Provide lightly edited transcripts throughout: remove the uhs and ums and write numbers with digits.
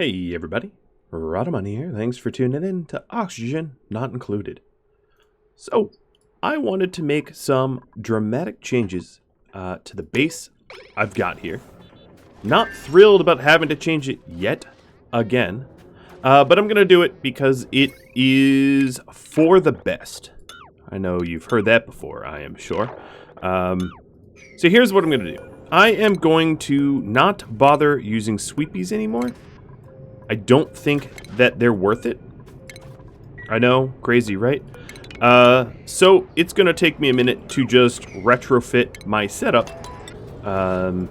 Hey everybody, Radaman here. Thanks for tuning in to Oxygen Not Included. So, I wanted to make some dramatic changes to the base I've got here. Not thrilled about having to change it yet, again, but I'm going to do it because it is for the best. I know you've heard that before, I am sure. So here's what I'm going to do. I am going to not bother using sweepies anymore. I don't think that they're worth it. I know, crazy, right? So it's going to take me a minute to just retrofit my setup to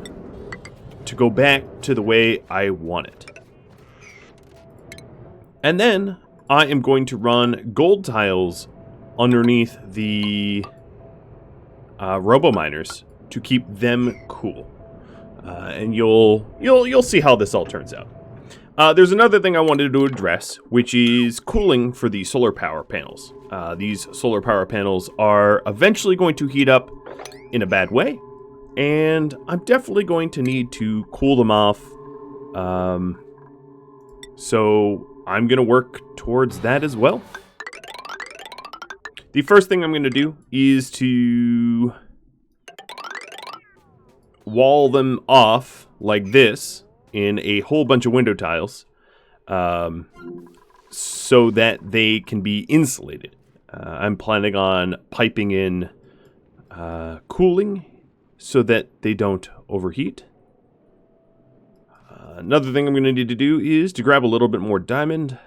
go back to the way I want it. And then I am going to run gold tiles underneath the robo miners to keep them cool. And you'll see how this all turns out. There's another thing I wanted to address, which is cooling for the solar power panels. These solar power panels are eventually going to heat up in a bad way, and I'm definitely going to need to cool them off. So I'm going to work towards that as well. The first thing I'm going to do is to wall them off like this in a whole bunch of window tiles so that they can be insulated. I'm planning on piping in cooling so that they don't overheat. Another thing I'm going to need to do is to grab a little bit more diamond.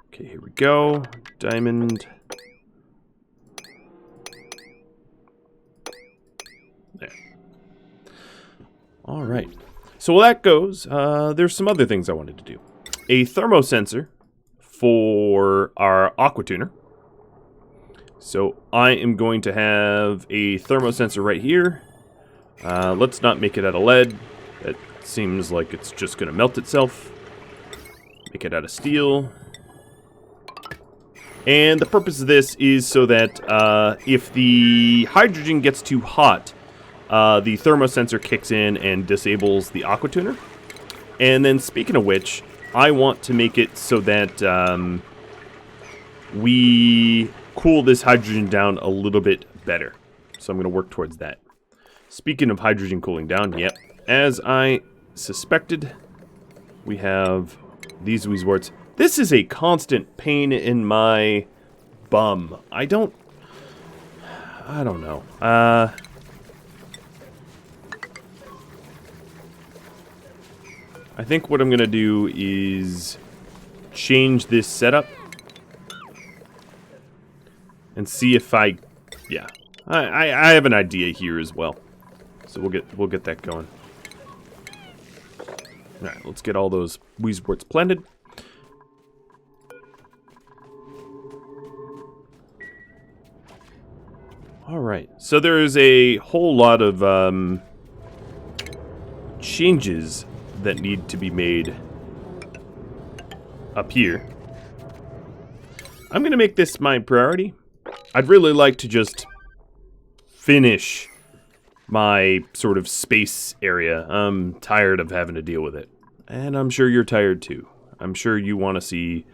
Okay, here we go. Diamond. There. All right. So while that goes, there's some other things I wanted to do. A thermosensor for our aqua tuner. So I am going to have a thermosensor right here. Let's not make it out of lead. That seems like it's just going to melt itself. Make it out of steel. And the purpose of this is so that if the hydrogen gets too hot, the thermosensor kicks in and disables the aqua tuner. And then speaking of which, I want to make it so that we cool this hydrogen down a little bit better. So I'm going to work towards that. Speaking of hydrogen cooling down, yep, as I suspected, we have these Weezwarts. This is a constant pain in my bum. I don't know. I think what I'm going to do is change this setup and see if I have an idea here as well. So we'll get that going. All right, let's get all those Weezwarts planted. All right, so there's a whole lot of changes that need to be made up here. I'm going to make this my priority. I'd really like to just finish my sort of space area. I'm tired of having to deal with it. And I'm sure you're tired too. I'm sure you want to see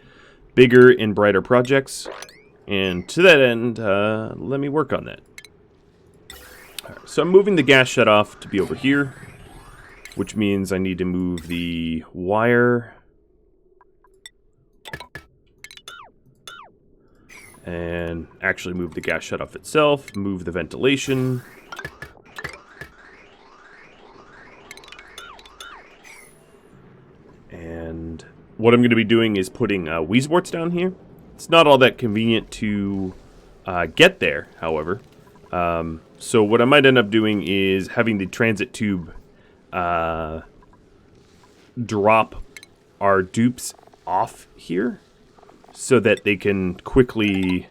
bigger and brighter projects. And to that end, let me work on that. All right, so I'm moving the gas shutoff to be over here, which means I need to move the wire and actually move the gas shutoff itself, move the ventilation. And what I'm going to be doing is putting Weezwarts down here. It's not all that convenient to get there, however. So what I might end up doing is having the transit tube drop our dupes off here so that they can quickly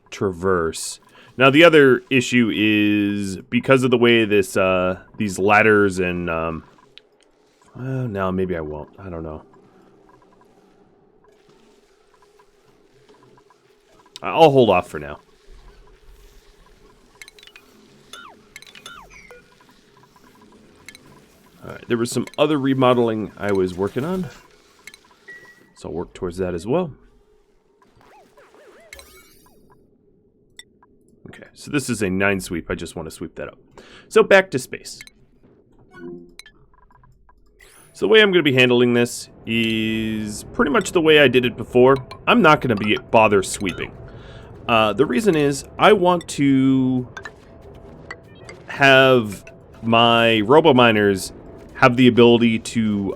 traverse. Now the other issue is because of the way this these ladders and no, maybe I won't. I don't know. I'll hold off for now. Alright, there was some other remodeling I was working on. So I'll work towards that as well. Okay, so this is a 9 sweep. I just want to sweep that up. So back to space. So the way I'm going to be handling this is pretty much the way I did it before. I'm not going to bother sweeping. The reason is I want to have my robo miners have the ability to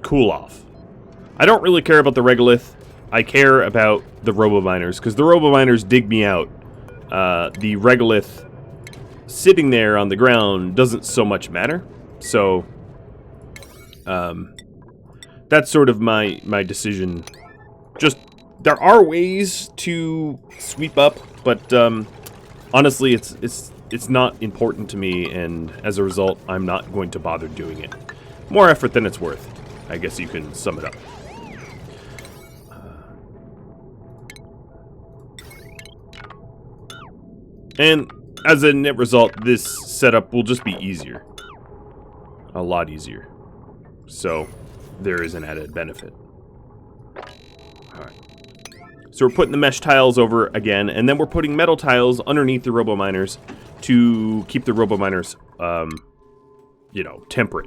cool off. I don't really care about the regolith. I care about the robo miners because the robo miners dig me out. The regolith sitting there on the ground doesn't so much matter. So that's sort of my decision. Just there are ways to sweep up, but honestly, it's not important to me, and as a result, I'm not going to bother doing it. More effort than it's worth. I guess you can sum it up. And as a net result, this setup will just be easier. A lot easier. So, there is an added benefit. Alright. So we're putting the mesh tiles over again, and then we're putting metal tiles underneath the robo miners to keep the robo miners, you know, temperate.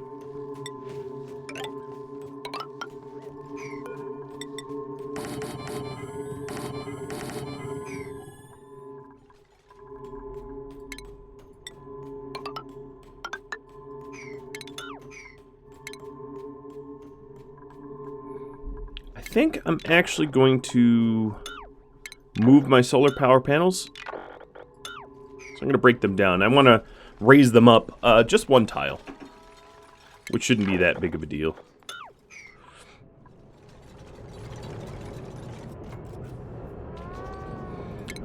I think I'm actually going to move my solar power panels. So I'm going to break them down. I want to raise them up just one tile, which shouldn't be that big of a deal.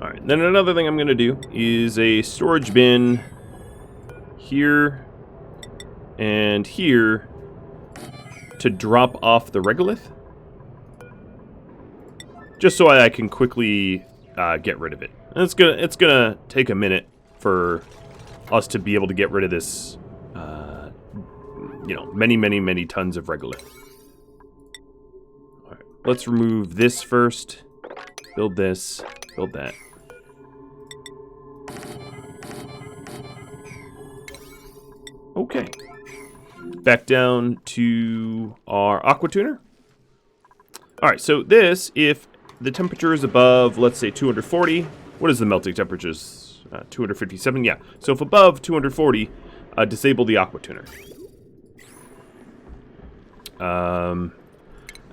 Alright, then another thing I'm going to do is a storage bin here and here to drop off the regolith. Just so I can quickly get rid of it. And it's gonna take a minute for us to be able to get rid of this, you know, many tons of regolith. All right, let's remove this first. Build this. Build that. Okay. Back down to our aqua tuner. All right, so this, if the temperature is above, let's say, 240. What is the melting temperature? 257? Yeah. So if above 240, disable the aqua tuner. And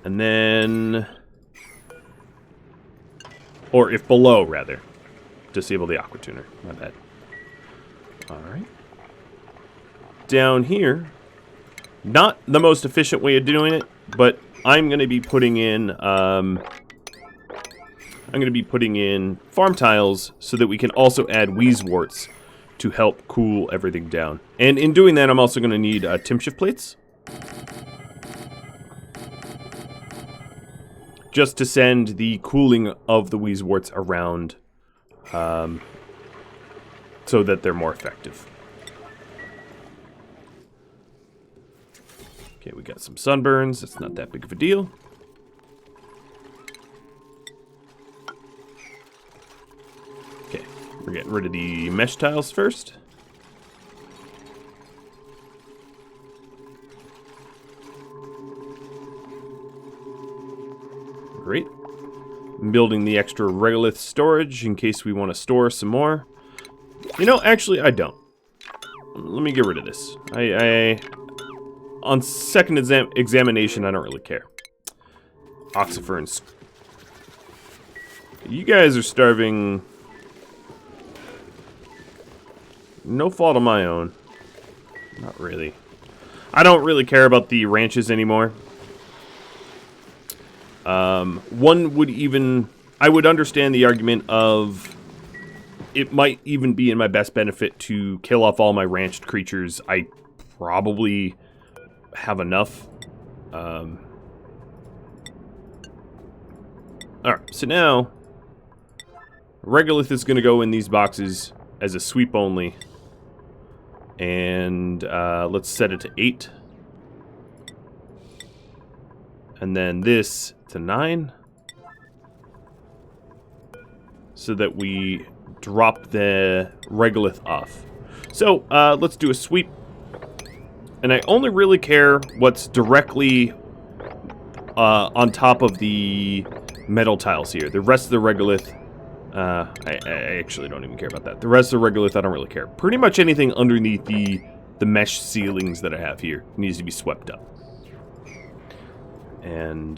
then... Or if below, rather. Disable the aqua tuner. My bad. Alright. Down here. Not the most efficient way of doing it, but I'm going to be putting in... I'm going to be putting in farm tiles so that we can also add wheezeworts to help cool everything down. And in doing that, I'm also going to need Tim shift plates. Just to send the cooling of the wheezeworts around so that they're more effective. Okay, we got some sunburns. It's not that big of a deal. We're getting rid of the mesh tiles first. Great. I'm building the extra regolith storage in case we want to store some more. You know, actually, I don't. Let me get rid of this. On second examination, I don't really care. Oxiferns. You guys are starving... No fault of my own. Not really. I don't really care about the ranches anymore. One would even... I would understand the argument of... It might even be in my best benefit to kill off all my ranched creatures. I probably have enough. Alright, so now... Regolith is going to go in these boxes... as a sweep only. And let's set it to 8. And then this to 9. So that we drop the regolith off. So let's do a sweep. And I only really care what's directly on top of the metal tiles here. The rest of the regolith, I actually don't even care about that. The rest of the regolith, I don't really care. Pretty much anything underneath the mesh ceilings that I have here needs to be swept up. And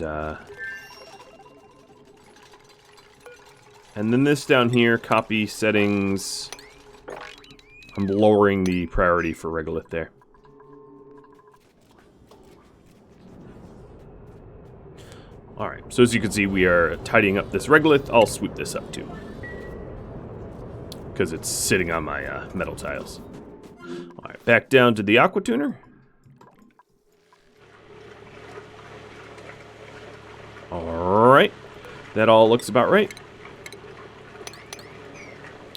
then this down here, copy settings. I'm lowering the priority for regolith there. Alright, so as you can see, we are tidying up this regolith. I'll sweep this up too, because it's sitting on my metal tiles. Alright, back down to the aqua tuner. Alright, that all looks about right.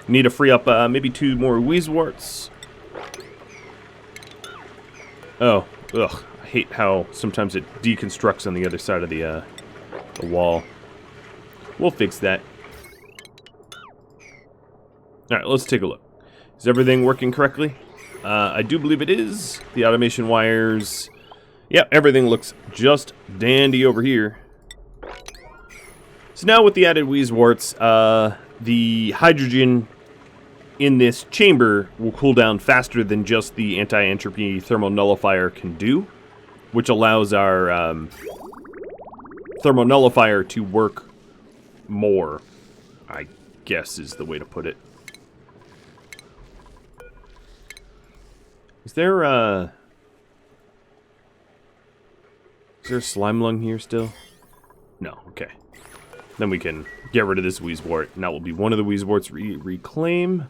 Need to free up maybe 2 more Wheezeworts. Oh, ugh, I hate how sometimes it deconstructs on the other side of the wall. We'll fix that. Alright, let's take a look. Is everything working correctly? I do believe it is. The automation wires. Yep, everything looks just dandy over here. So now with the added Wheezeworts, the hydrogen in this chamber will cool down faster than just the anti-entropy thermal nullifier can do, which allows our thermal nullifier to work more, I guess is the way to put it. Is there a slime lung here still? No, okay. Then we can get rid of this Wheezewort, and that will be one of the Wheezeworts reclaim.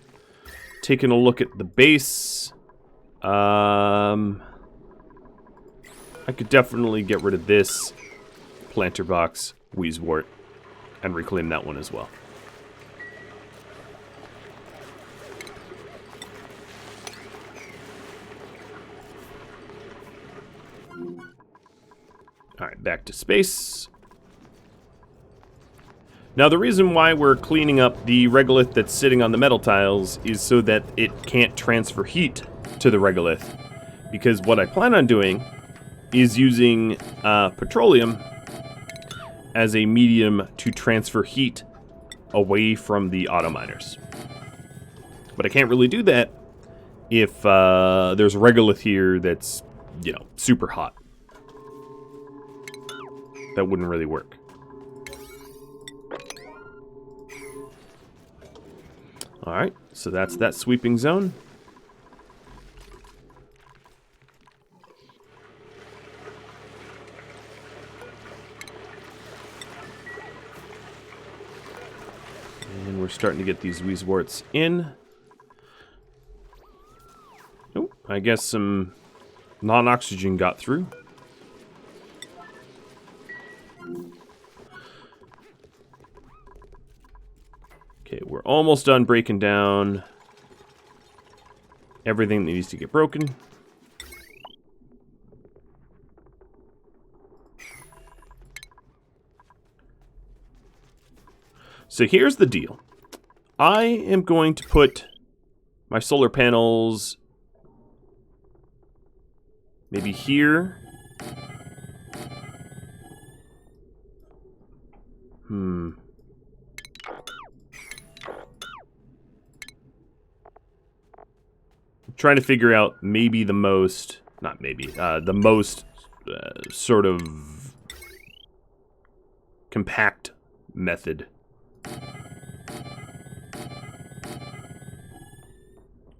Taking a look at the base. I could definitely get rid of this planter box Wheezewort and reclaim that one as well. Alright, back to space. Now the reason why we're cleaning up the regolith that's sitting on the metal tiles is so that it can't transfer heat to the regolith. Because what I plan on doing is using petroleum as a medium to transfer heat away from the auto miners. But I can't really do that if there's a regolith here that's, you know, super hot. That wouldn't really work. Alright, so that's that sweeping zone. And we're starting to get these Wheezeworts in. Oh, I guess some non-oxygen got through. Okay, we're almost done breaking down everything that needs to get broken. So here's the deal. I am going to put my solar panels maybe here. Trying to figure out maybe the most, not maybe, the most sort of compact method.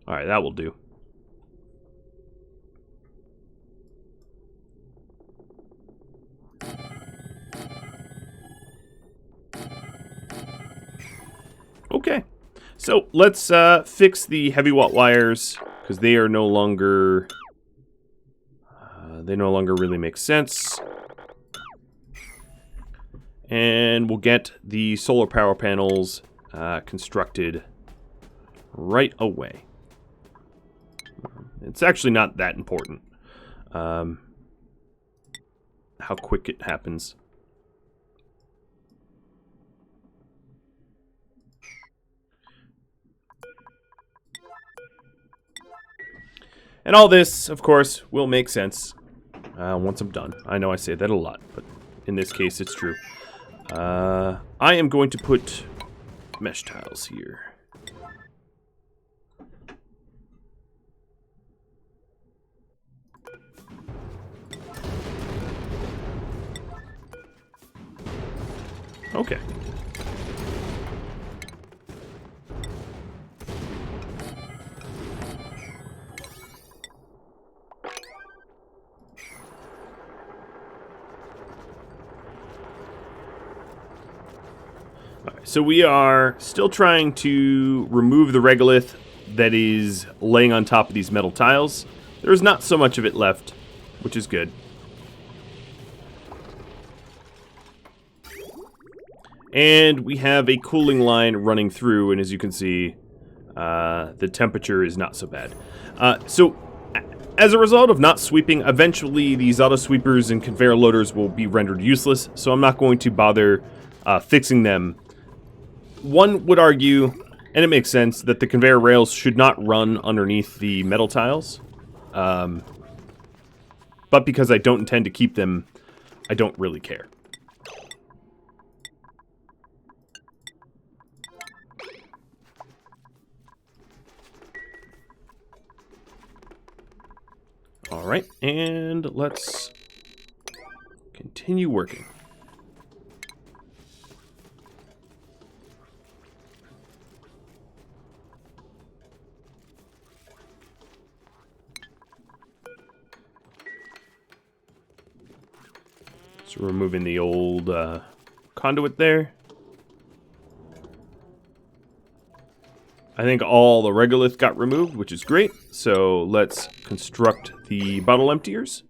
Alright, that will do. Okay, so let's fix the heavy watt wires, because they are no longer, they no longer really make sense. And we'll get the solar power panels constructed right away. It's actually not that important how quick it happens. And all this, of course, will make sense once I'm done. I know I say that a lot, but in this case, it's true. I am going to put mesh tiles here. Okay. So we are still trying to remove the regolith that is laying on top of these metal tiles. There's not so much of it left, which is good. And we have a cooling line running through, and as you can see, the temperature is not so bad. So as a result of not sweeping, eventually these auto sweepers and conveyor loaders will be rendered useless, so I'm not going to bother fixing them. One would argue, and it makes sense, that the conveyor rails should not run underneath the metal tiles. But because I don't intend to keep them, I don't really care. Alright, and let's continue working. So removing the old conduit there. I think all the regolith got removed, which is great. So let's construct the bottle emptiers.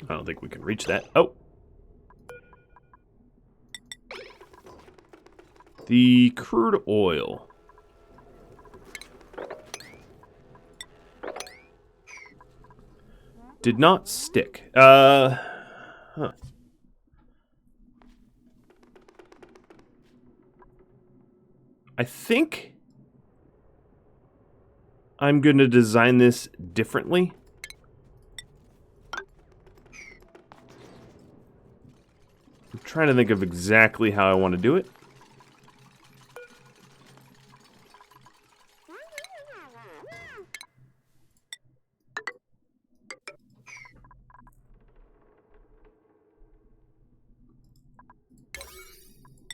I don't think we can reach that. Oh. The crude oil. Did not stick. Huh. I think I'm going to design this differently. I'm trying to think of exactly how I want to do it.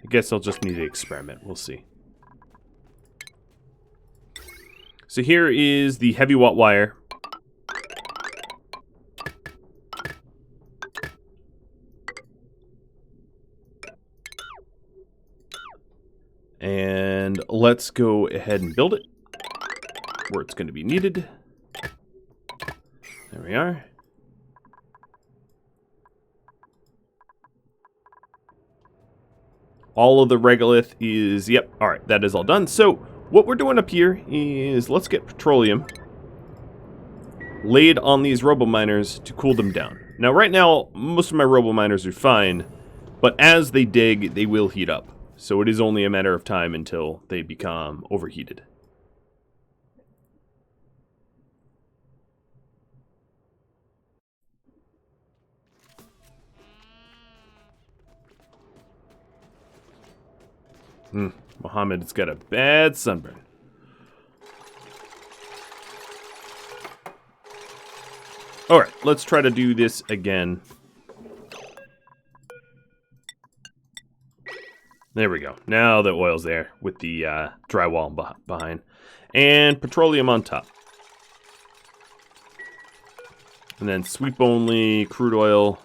I guess I'll just need to experiment. We'll see. So here is the heavy watt wire. And let's go ahead and build it where it's going to be needed. There we are. All of the regolith is, yep, alright, that is all done. So, what we're doing up here is, let's get petroleum laid on these robo miners to cool them down. Now, right now, most of my robo miners are fine, but as they dig, they will heat up. So it is only a matter of time until they become overheated. Mohammed's got a bad sunburn. Alright, let's try to do this again. There we go. Now the oil's there with the drywall behind. And petroleum on top. And then sweep only, crude oil.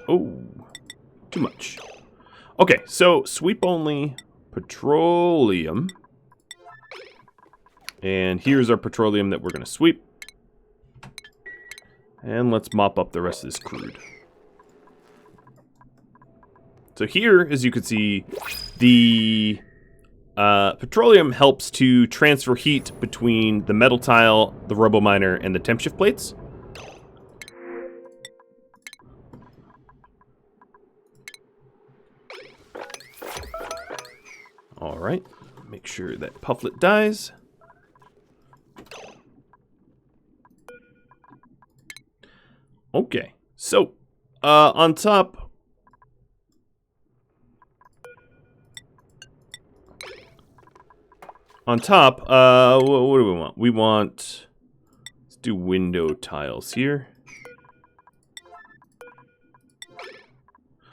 Oh, too much. Okay, so sweep only petroleum. And here's our petroleum that we're going to sweep. And let's mop up the rest of this crude. So here, as you can see, the petroleum helps to transfer heat between the metal tile, the robo miner, and the temp shift plates. All right, make sure that pufflet dies. Okay, so on top, what do we want? We want, let's do window tiles here.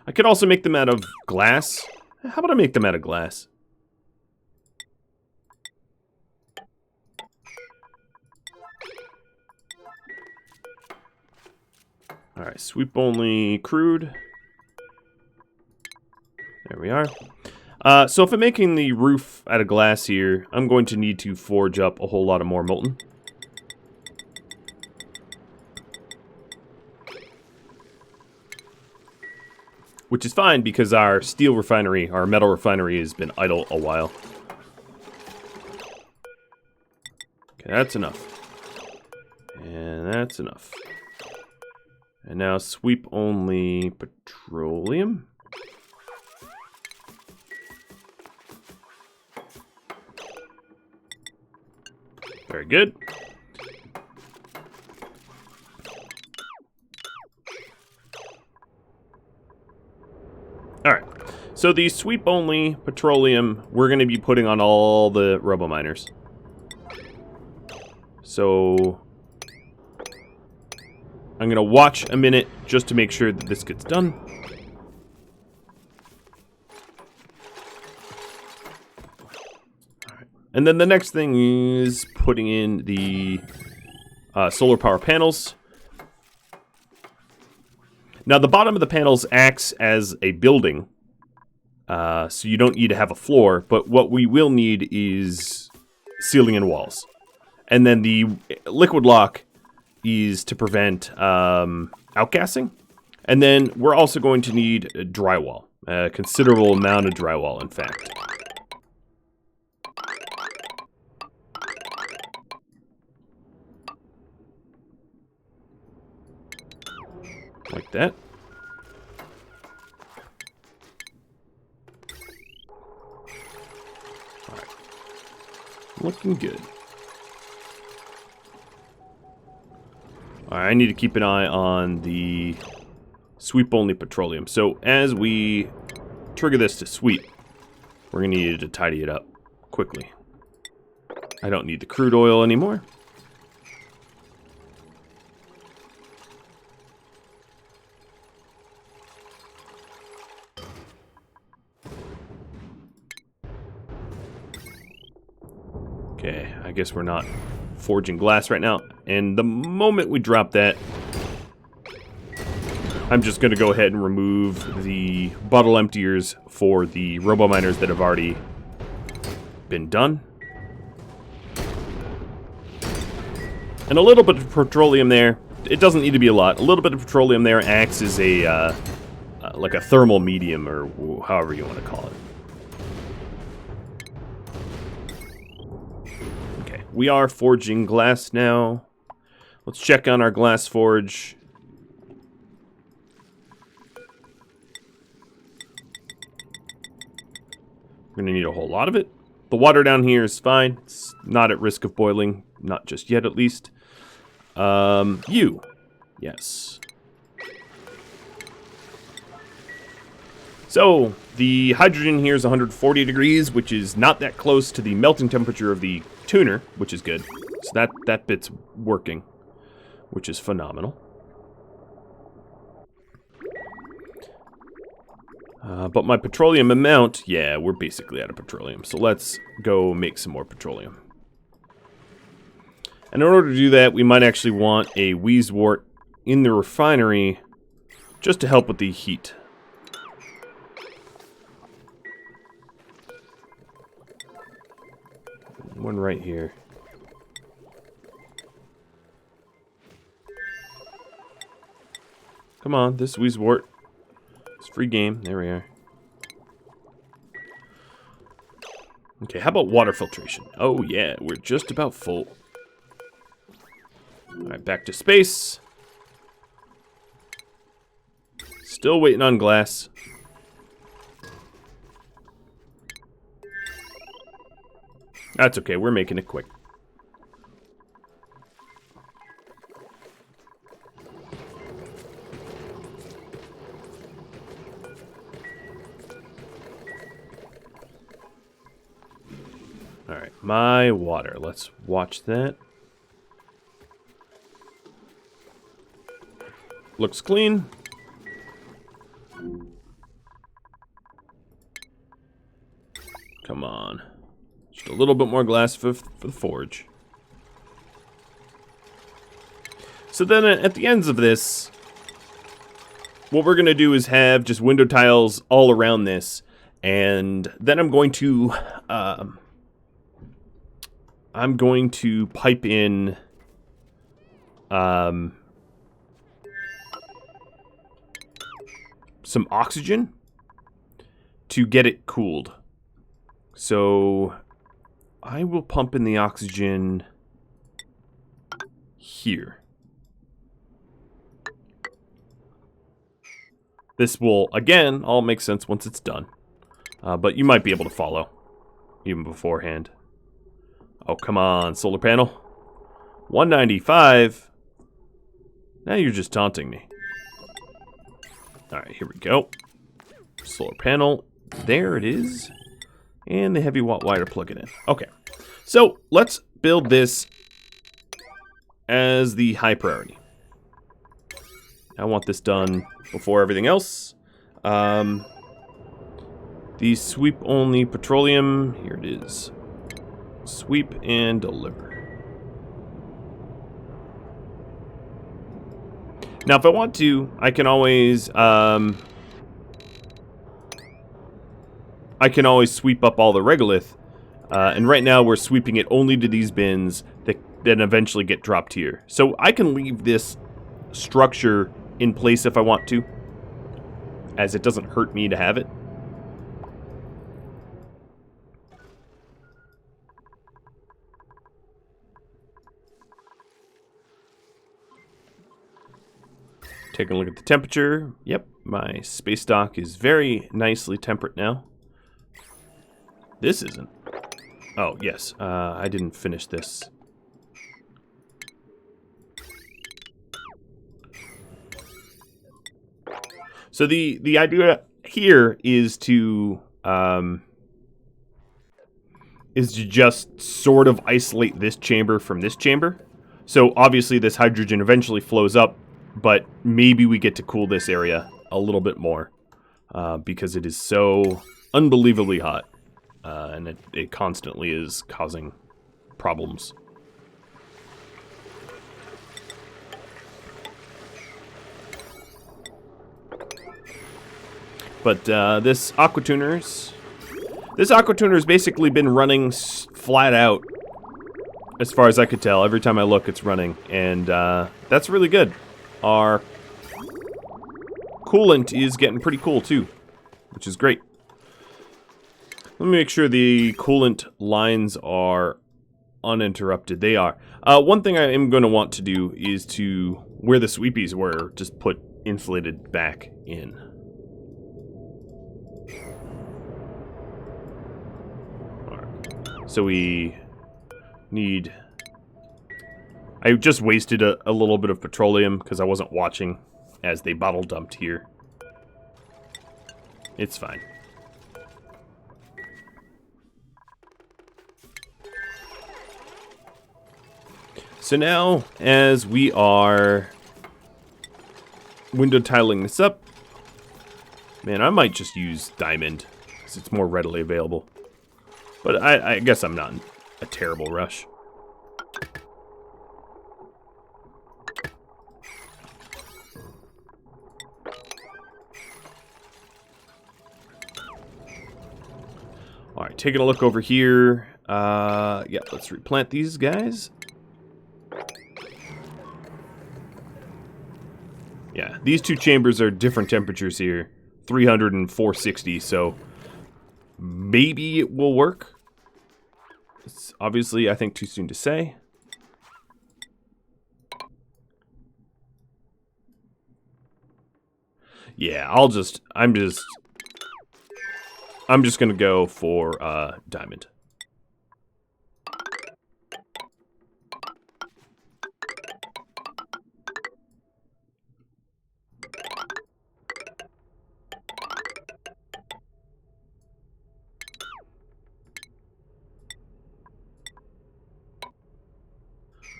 I could also make them out of glass. How about I make them out of glass? All right, sweep only crude. There we are. So if I'm making the roof out of glass here, I'm going to need to forge up a whole lot of more molten. Which is fine because our steel refinery, our metal refinery has been idle a while. Okay, that's enough. And that's enough. And now sweep only petroleum. Very good. All right. So the sweep only petroleum, we're going to be putting on all the robo miners. So I'm going to watch a minute just to make sure that this gets done. All right. And then the next thing is putting in the solar power panels. Now the bottom of the panels acts as a building, so you don't need to have a floor, but what we will need is ceiling and walls. And then the liquid lock is to prevent outgassing. And then we're also going to need drywall, a considerable amount of drywall, in fact. Like that. All right. Looking good. All right, I need to keep an eye on the sweep only petroleum. So as we trigger this to sweep, we're going to need to tidy it up quickly. I don't need the crude oil anymore. Okay, I guess we're not forging glass right now. And the moment we drop that, I'm just going to go ahead and remove the bottle emptiers for the robo miners that have already been done. And a little bit of petroleum there. It doesn't need to be a lot. A little bit of petroleum there acts as a like a thermal medium, or however you want to call it. Okay, we are forging glass now. Let's check on our glass forge. We're going to need a whole lot of it. The water down here is fine. It's not at risk of boiling. Not just yet, at least. Yes. So, the hydrogen here is 140 degrees, which is not that close to the melting temperature of the tuner, which is good. So that bit's working, which is phenomenal. But my petroleum amount, yeah, we're basically out of petroleum. So let's go make some more petroleum. And in order to do that, we might actually want a wheezewort in the refinery just to help with the heat. One right here. Come on, this Weezewort. It's free game. There we are. Okay, how about water filtration? Oh yeah, we're just about full. Alright, back to space. Still waiting on glass. That's okay, we're making it quick. Alright, my water. Let's watch that. Looks clean. Come on. Just a little bit more glass for the forge. So then at the ends of this, what we're going to do is have just window tiles all around this. And then I'm going to pipe in some oxygen to get it cooled. So I will pump in the oxygen here. This will, again, all make sense once it's done. But you might be able to follow, even beforehand. Oh, come on, solar panel. 195. Now you're just taunting me. Alright, here we go. Solar panel. There it is. And the heavy watt wire to plug it in. Okay. So, let's build this as the high priority. I want this done before everything else. The sweep only petroleum. Here it is. Sweep and deliver. Now, if I want to, I can always sweep up all the regolith. And right now, we're sweeping it only to these bins that then eventually get dropped here. So I can leave this structure in place if I want to, as it doesn't hurt me to have it. Taking a look at the temperature. Yep, my space dock is very nicely temperate now. This isn't. Oh, yes. I didn't finish this. So the idea here is to just sort of isolate this chamber from this chamber. So obviously this hydrogen eventually flows up, but maybe we get to cool this area a little bit more because it is so unbelievably hot, and it constantly is causing problems. But this aquatuner's basically been running flat out, as far as I could tell. Every time I look, it's running, and that's really good. Our coolant is getting pretty cool too, which is great. Let me make sure the coolant lines are uninterrupted. They are. One thing I am going to want to do is to, where the sweepies were, just put insulated back in. So we need... I just wasted a little bit of petroleum because I wasn't watching as they bottle dumped here. It's fine. So now, as we are window tiling this up, man, I might just use diamond because it's more readily available. But I guess I'm not in a terrible rush. Alright, taking a look over here. Yeah, let's replant these guys. Yeah, these two chambers are different temperatures here. 300 and 460, so maybe it will work. It's obviously, I think, too soon to say. Yeah, I'm just gonna go for diamond.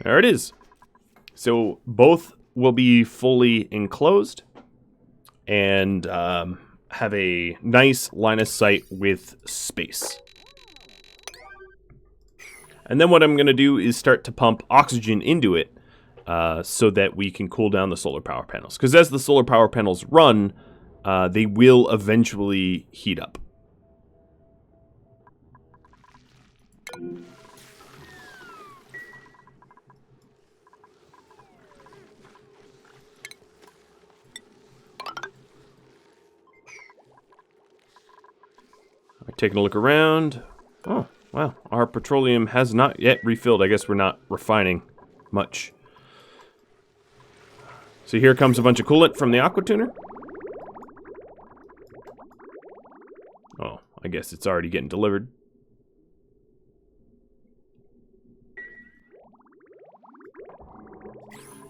There it is. So both will be fully enclosed and have a nice line of sight with space. And then what I'm going to do is start to pump oxygen into it so that we can cool down the solar power panels. Because as the solar power panels run, they will eventually heat up. Taking a look around. Oh, wow. Our petroleum has not yet refilled. I guess we're not refining much. So here comes a bunch of coolant from the aqua tuner. Oh, I guess it's already getting delivered.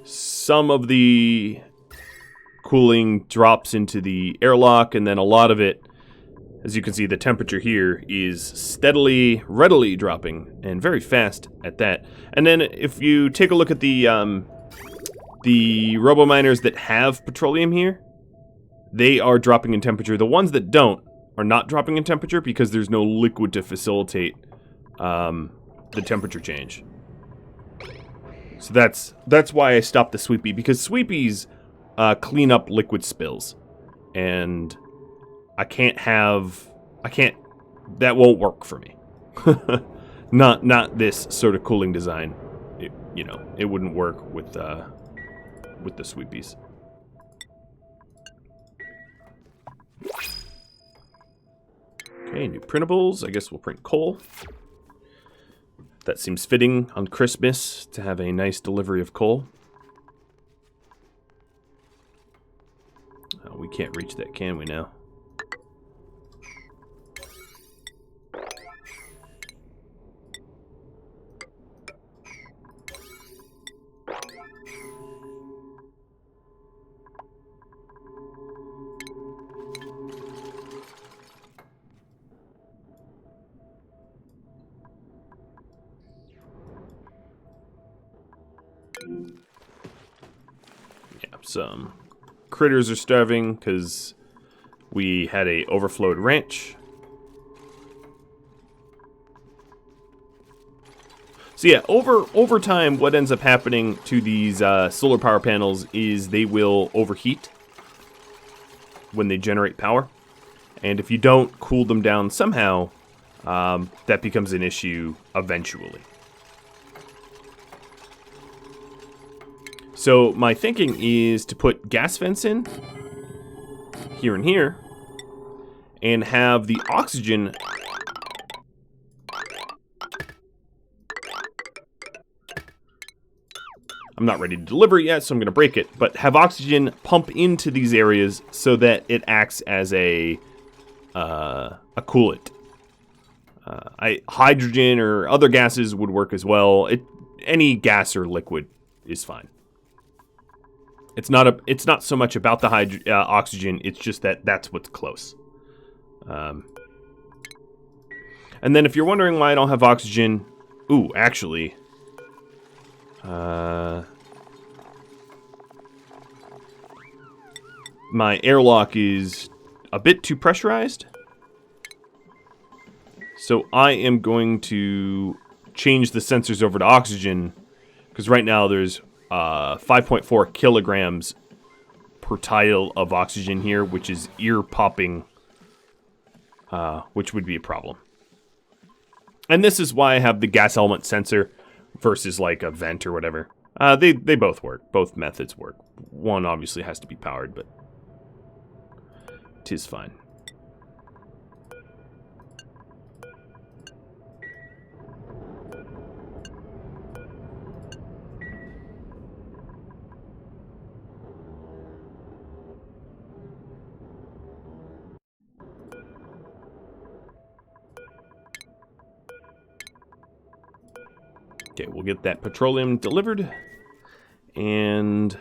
Some of the cooling drops into the airlock, and then a lot of it, as you can see, the temperature here is steadily, readily dropping, and very fast at that. And then if you take a look at the robo miners that have petroleum here, they are dropping in temperature. The ones that don't are not dropping in temperature because there's no liquid to facilitate the temperature change. So that's why I stopped the sweepie, because sweepies clean up liquid spills, and that won't work for me. not this sort of cooling design. It wouldn't work with the sweepies. Okay, new printables. I guess we'll print coal. That seems fitting on Christmas to have a nice delivery of coal. Oh, we can't reach that, can we now? Yeah, some critters are starving because we had a overflowed ranch. So yeah, over time, what ends up happening to these solar power panels is they will overheat when they generate power. And if you don't cool them down somehow, that becomes an issue eventually. So my thinking is to put gas vents in here and here and have the oxygen I'm not ready to deliver it yet, so I'm going to break it, but have oxygen pump into these areas so that it acts as a coolant. Hydrogen or other gases would work as well. Any gas or liquid is fine. It's not so much about the oxygen. It's just that's what's close. And then if you're wondering why I don't have oxygen, actually, my airlock is a bit too pressurized. So I am going to change the sensors over to oxygen, because right now there's 5.4 kilograms per tile of oxygen here, which is ear-popping, which would be a problem. And this is why I have the gas element sensor versus like a vent or whatever. They both work. Both methods work. One obviously has to be powered, but 'tis fine. Okay, we'll get that petroleum delivered and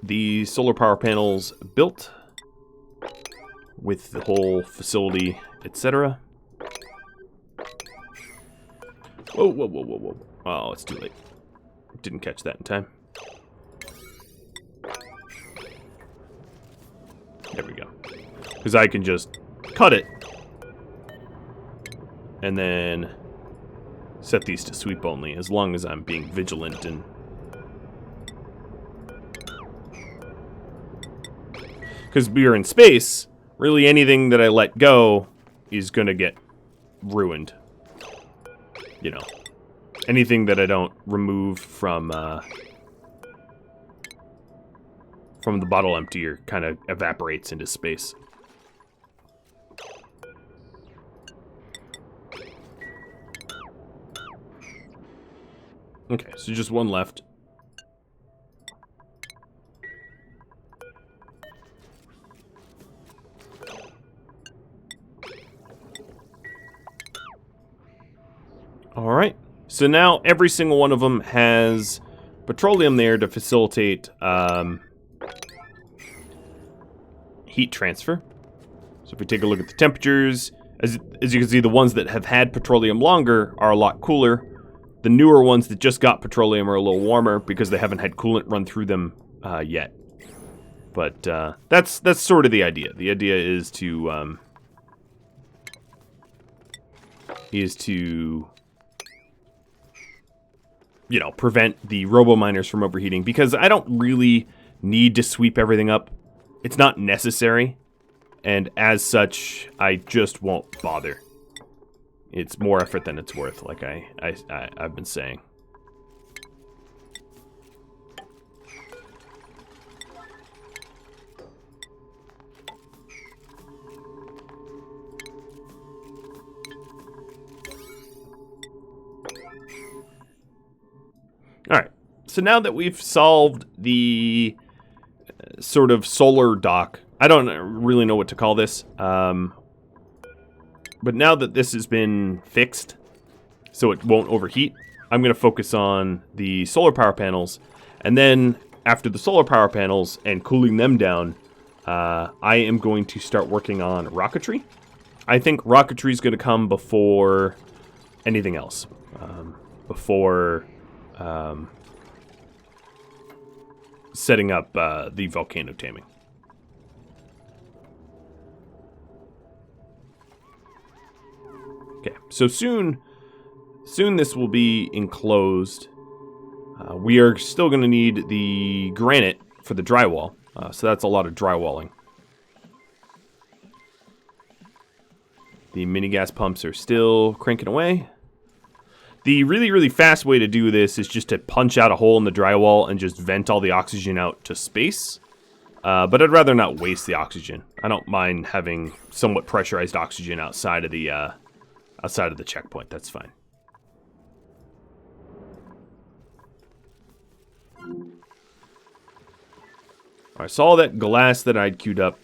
the solar power panels built with the whole facility, etc. Whoa, whoa, whoa, whoa, whoa. Oh, it's too late. Didn't catch that in time. There we go. Because I can just cut it and then set these to sweep only, as long as I'm being vigilant and... Because we are in space, really anything that I let go is going to get ruined. You know, anything that I don't remove from the bottle emptier kind of evaporates into space. Okay, so just one left. Alright, so now every single one of them has petroleum there to facilitate heat transfer. So if we take a look at the temperatures, as you can see, the ones that have had petroleum longer are a lot cooler. The newer ones that just got petroleum are a little warmer because they haven't had coolant run through them yet. But that's sort of the idea. The idea is to you know, prevent the robo miners from overheating, because I don't really need to sweep everything up. It's not necessary, and as such, I just won't bother. It's more effort than it's worth, like I've been saying. Alright, so now that we've solved the sort of solar dock, I don't really know what to call this, but now that this has been fixed, so it won't overheat, I'm going to focus on the solar power panels. And then, after the solar power panels and cooling them down, I am going to start working on rocketry. I think rocketry is going to come before anything else. Before setting up the volcano taming. Okay, so soon this will be enclosed. We are still going to need the granite for the drywall, so that's a lot of drywalling. The mini gas pumps are still cranking away. The really, really fast way to do this is just to punch out a hole in the drywall and just vent all the oxygen out to space. But I'd rather not waste the oxygen. I don't mind having somewhat pressurized oxygen outside of the checkpoint. That's fine. Alright, so all that glass that I'd queued up.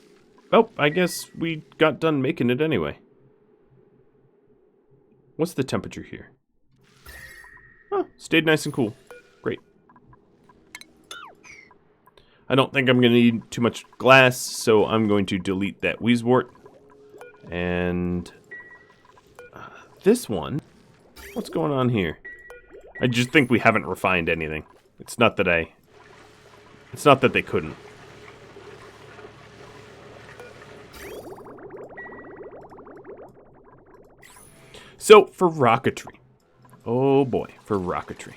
Oh, I guess we got done making it anyway. What's the temperature here? Oh, stayed nice and cool. Great. I don't think I'm going to need too much glass, so I'm going to delete that Wheezewort. And this one, what's going on here? I just think we haven't refined anything. It's not that they couldn't. So, for rocketry. Oh boy, for rocketry.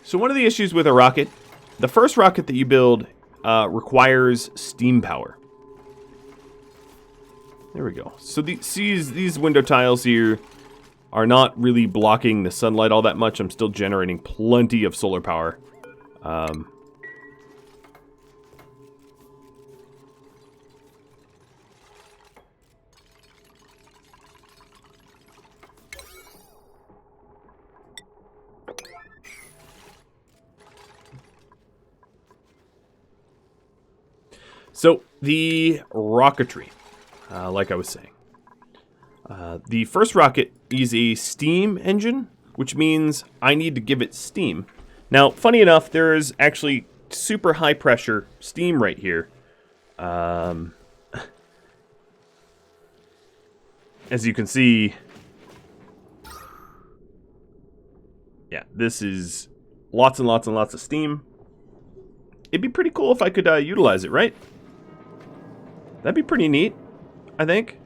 So one of the issues with a rocket, the first rocket that you build requires steam power. There we go. So these window tiles here, are not really blocking the sunlight all that much. I'm still generating plenty of solar power. So, the rocketry, like I was saying. The first rocket is a steam engine, which means I need to give it steam. Now, funny enough, there is actually super high pressure steam right here. As you can see, yeah, this is lots and lots and lots of steam. It'd be pretty cool if I could utilize it, right? That'd be pretty neat, I think.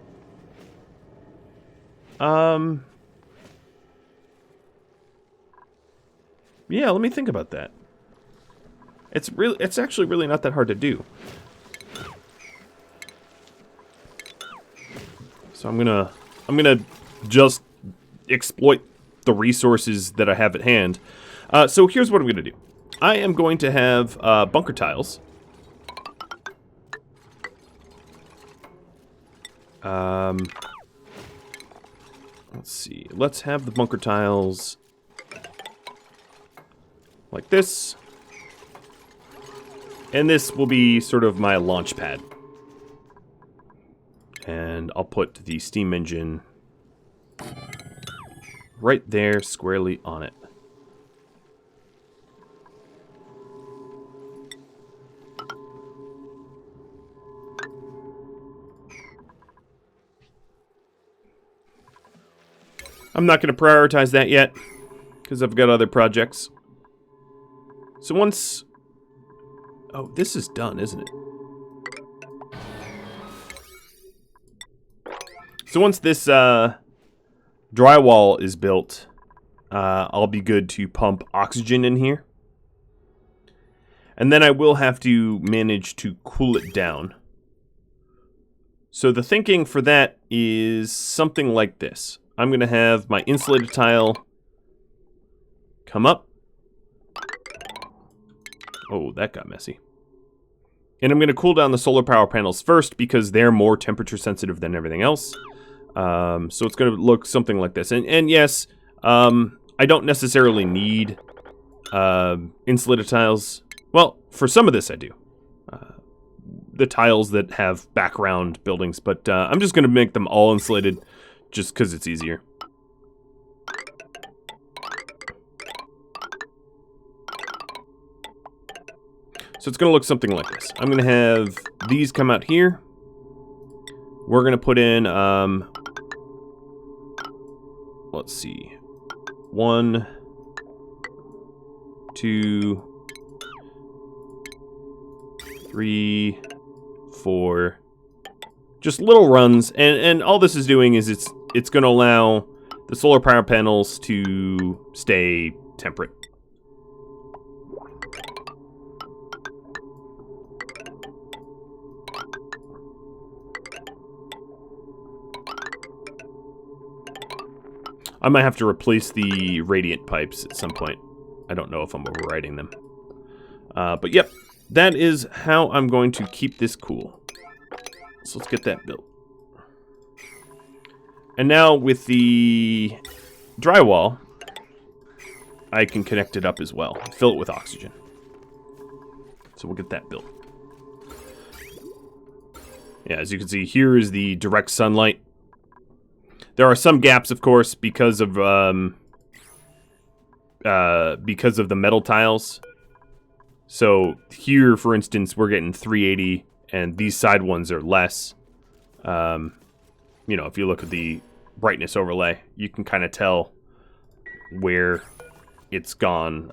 Yeah, let me think about that. It's actually really not that hard to do. So I'm gonna just exploit the resources that I have at hand. So here's what I'm gonna do. I am going to have bunker tiles. Let's see. Let's have the bunker tiles like this. And this will be sort of my launch pad. And I'll put the steam engine right there, squarely on it. I'm not going to prioritize that yet, because I've got other projects. So once... Oh, this is done, isn't it? So once this drywall is built, I'll be good to pump oxygen in here. And then I will have to manage to cool it down. So the thinking for that is something like this. I'm going to have my insulated tile come up. Oh, that got messy. And I'm going to cool down the solar power panels first because they're more temperature sensitive than everything else. So it's going to look something like this. And yes, I don't necessarily need insulated tiles. Well, for some of this I do. The tiles that have background buildings. But I'm just going to make them all insulated just because it's easier. So it's going to look something like this. I'm going to have these come out here. We're going to put in, let's see, 1, 2, 3, 4, just little runs, and all this is doing is it's going to allow the solar power panels to stay temperate. I might have to replace the radiant pipes at some point. I don't know if I'm overriding them. But yep, that is how I'm going to keep this cool. So let's get that built. And now with the drywall, I can connect it up as well. Fill it with oxygen. So we'll get that built. Yeah, as you can see, here is the direct sunlight. There are some gaps, of course, because of the metal tiles. So here, for instance, we're getting 380, and these side ones are less. You know, if you look at the brightness overlay, you can kind of tell where it's gone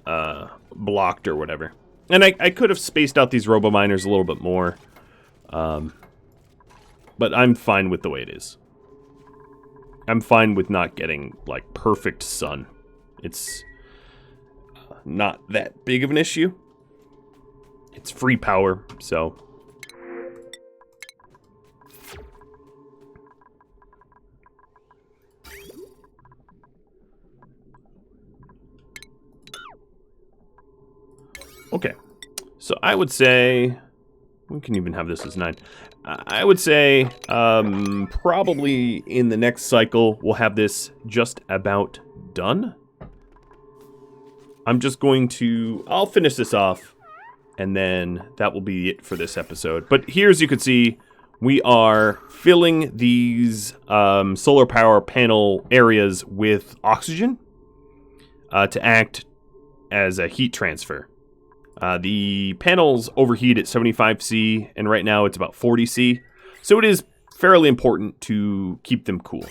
blocked or whatever. And I could have spaced out these robo miners a little bit more, but I'm fine with the way it is. I'm fine with not getting, like, perfect sun. It's not that big of an issue. It's free power, so... Okay. So I would say... We can even have this as 9. I would say probably in the next cycle we'll have this just about done. I'm just going to... I'll finish this off, and then that will be it for this episode. But here, as you can see, we are filling these solar power panel areas with oxygen to act as a heat transfer. The panels overheat at 75°, and right now it's about 40°. So it is fairly important to keep them cool.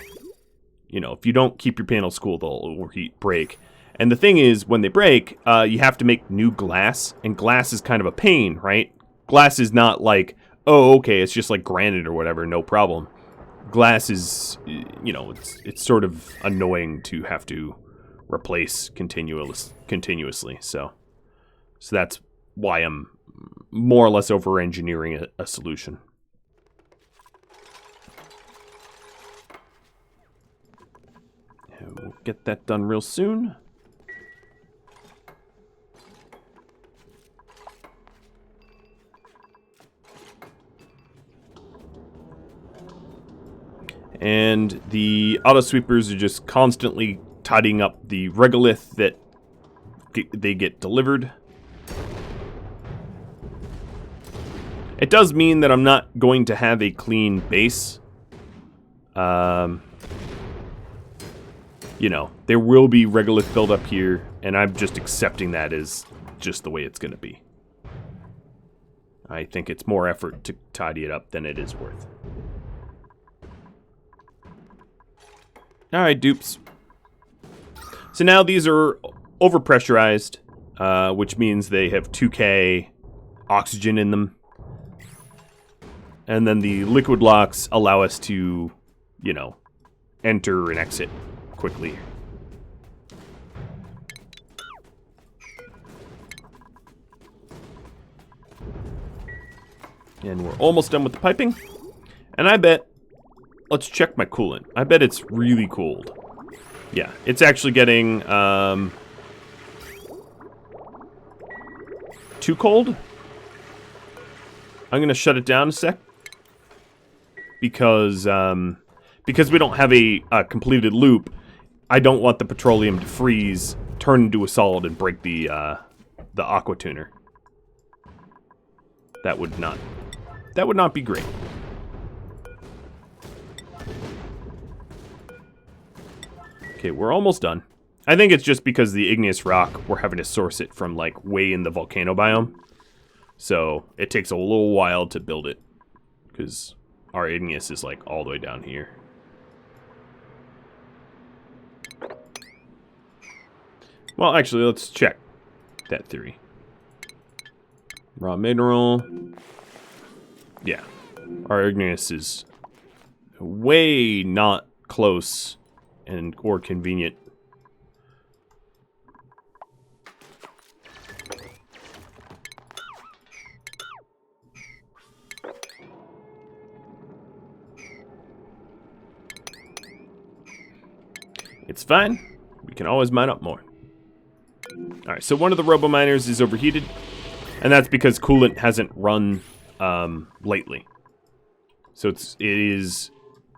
You know, if you don't keep your panels cool, they'll overheat, break. And the thing is, when they break, you have to make new glass, and glass is kind of a pain, right? Glass is not like, oh, okay, it's just like granite or whatever, no problem. Glass is, you know, it's sort of annoying to have to replace continuously, so that's why I'm more or less over-engineering a solution. And we'll get that done real soon. And the auto sweepers are just constantly tidying up the regolith that they get delivered. It does mean that I'm not going to have a clean base. You know, there will be regolith buildup here, and I'm just accepting that as just the way it's going to be. I think it's more effort to tidy it up than it is worth. Alright, dupes. So now these are overpressurized, which means they have 2K oxygen in them. And then the liquid locks allow us to, you know, enter and exit quickly. And we're almost done with the piping. And I bet... Let's check my coolant. I bet it's really cold. Yeah, it's actually getting, too cold? I'm gonna shut it down a sec. Because we don't have a completed loop, I don't want the petroleum to freeze, turn into a solid, and break the aqua tuner. That would not be great. Okay, we're almost done. I think it's just because the igneous rock, we're having to source it from, like, way in the volcano biome. So, it takes a little while to build it. Because our igneous is, like, all the way down here. Well, actually, let's check that theory. Raw mineral. Yeah. Our igneous is way not close or convenient. It's fine. We can always mine up more. Alright, so one of the robo miners is overheated, and that's because coolant hasn't run lately. So it is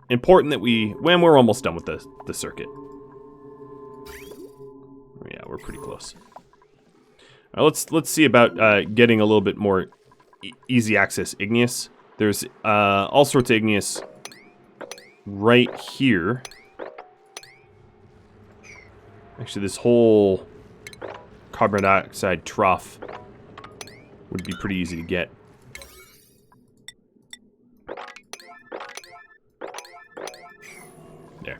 important that when we're almost done with the circuit. Yeah, we're pretty close. All right, let's see about getting a little bit more easy access igneous. There's all sorts of igneous right here. Actually, this whole carbon dioxide trough would be pretty easy to get. There.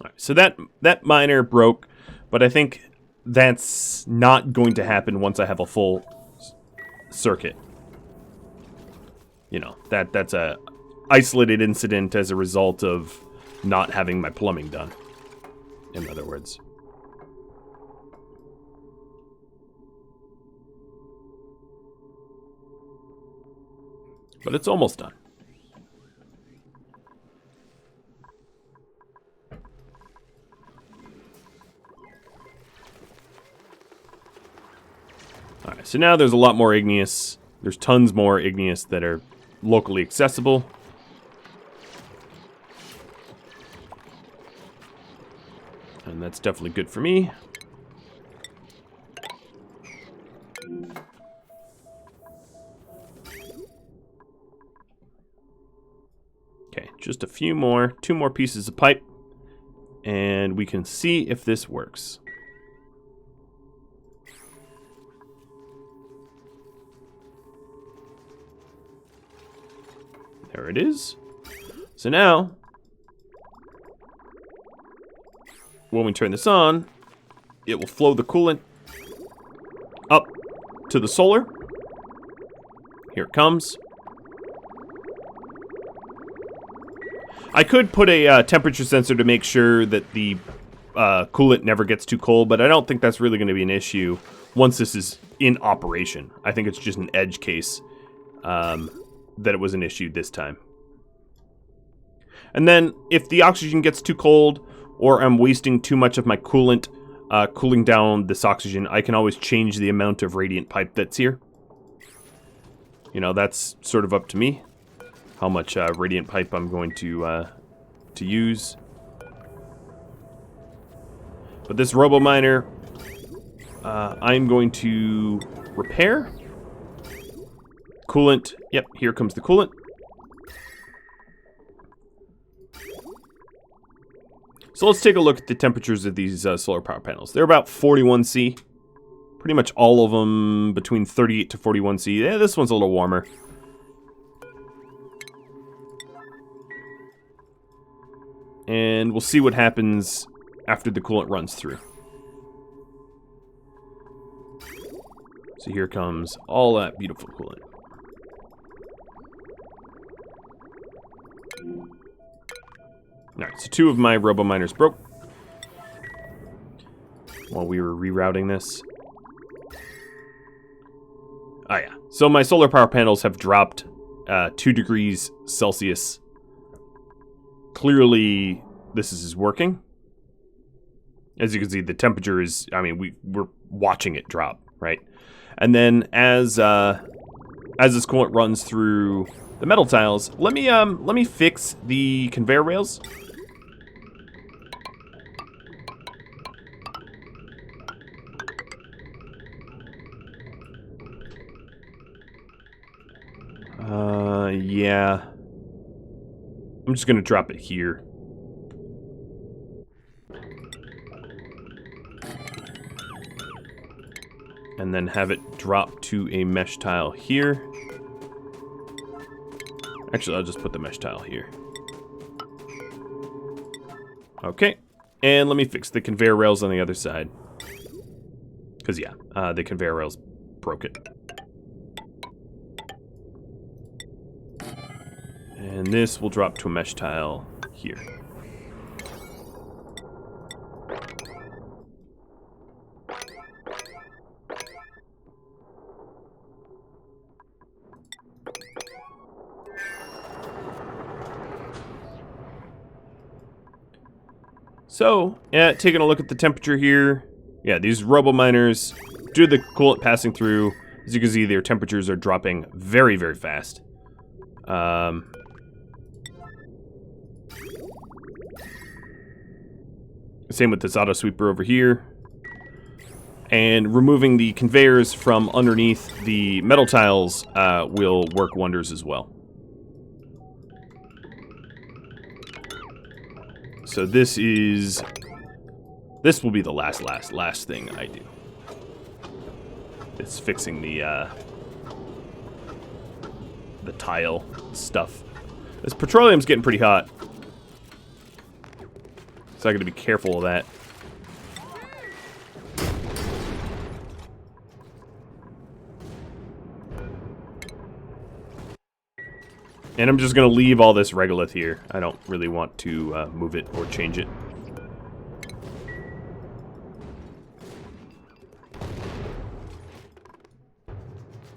All right, so that miner broke, but I think that's not going to happen once I have a full circuit. You know, that's a isolated incident as a result of not having my plumbing done. In other words. But it's almost done. Alright, so now there's a lot more igneous. There's tons more igneous that are locally accessible. And that's definitely good for me. Okay, just a few more, 2 more pieces of pipe, and we can see if this works. There it is. So now, when we turn this on, it will flow the coolant up to the solar. Here it comes. I could put a temperature sensor to make sure that the coolant never gets too cold, but I don't think that's really going to be an issue once this is in operation. I think it's just an edge case that it was an issue this time. And then if the oxygen gets too cold or I'm wasting too much of my coolant cooling down this oxygen, I can always change the amount of radiant pipe that's here. You know, that's sort of up to me. How much radiant pipe I'm going to use. But this robo miner, I'm going to repair. Coolant, yep, here comes the coolant. So let's take a look at the temperatures of these solar power panels. They're about 41°C. Pretty much all of them between 38 to 41°C. Yeah, this one's a little warmer. And we'll see what happens after the coolant runs through. So here comes all that beautiful coolant. Alright, so 2 of my robo miners broke while we were rerouting this. Oh yeah, so my solar power panels have dropped 2 degrees Celsius. Clearly, this is working. As you can see, the temperature is, I mean, we're watching it drop, right? And then as this coolant runs through the metal tiles, let me fix the conveyor rails. Yeah. I'm just gonna drop it here. And then have it drop to a mesh tile here. Actually, I'll just put the mesh tile here. Okay. And let me fix the conveyor rails on the other side. Because, yeah, the conveyor rails broke it. And this will drop to a mesh tile here. So, taking a look at the temperature here. Yeah, these robo miners, due to the coolant passing through, as you can see, their temperatures are dropping very, very fast. Same with this auto sweeper over here. And removing the conveyors from underneath the metal tiles will work wonders as well. So this will be the last thing I do. It's fixing the tile stuff. This petroleum's getting pretty hot. So I gotta be careful of that. And I'm just gonna leave all this regolith here. I don't really want to move it or change it.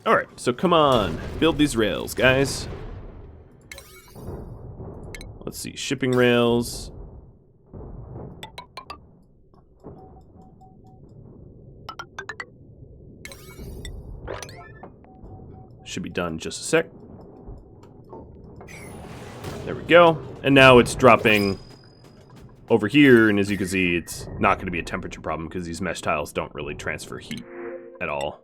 Alright, so come on. Build these rails, guys. Let's see, shipping rails. Should be done in just a sec. There we go. And now it's dropping over here, and as you can see, it's not going to be a temperature problem because these mesh tiles don't really transfer heat at all.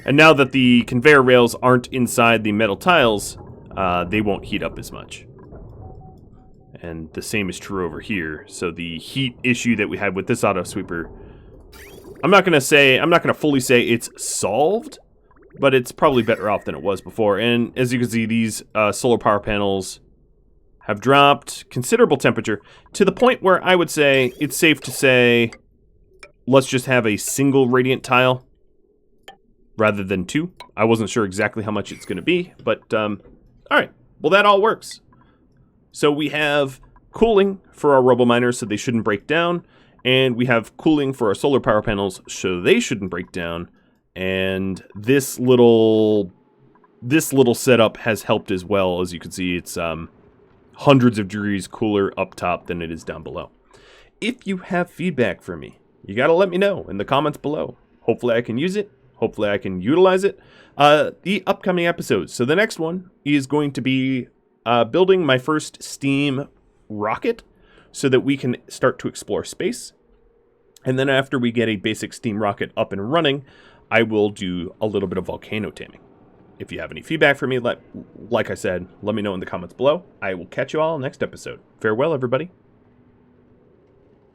And now that the conveyor rails aren't inside the metal tiles, they won't heat up as much. And the same is true over here. So the heat issue that we had with this auto sweeper, I'm not going to fully say it's solved, but it's probably better off than it was before. And as you can see, these solar power panels have dropped considerable temperature to the point where I would say it's safe to say, let's just have a single radiant tile rather than two. I wasn't sure exactly how much it's going to be, but all right. Well, that all works. So we have cooling for our robo miners so they shouldn't break down, and we have cooling for our solar power panels so they shouldn't break down. And this little setup has helped as well. As you can see, it's hundreds of degrees cooler up top than it is down below. If you have feedback for me, you got to let me know in the comments below. Hopefully I can use it. Hopefully I can utilize it. The upcoming episodes. So the next one is going to be building my first steam rocket so that we can start to explore space. And then after we get a basic steam rocket up and running, I will do a little bit of volcano taming. If you have any feedback for me, like I said, let me know in the comments below. I will catch you all next episode. Farewell, everybody.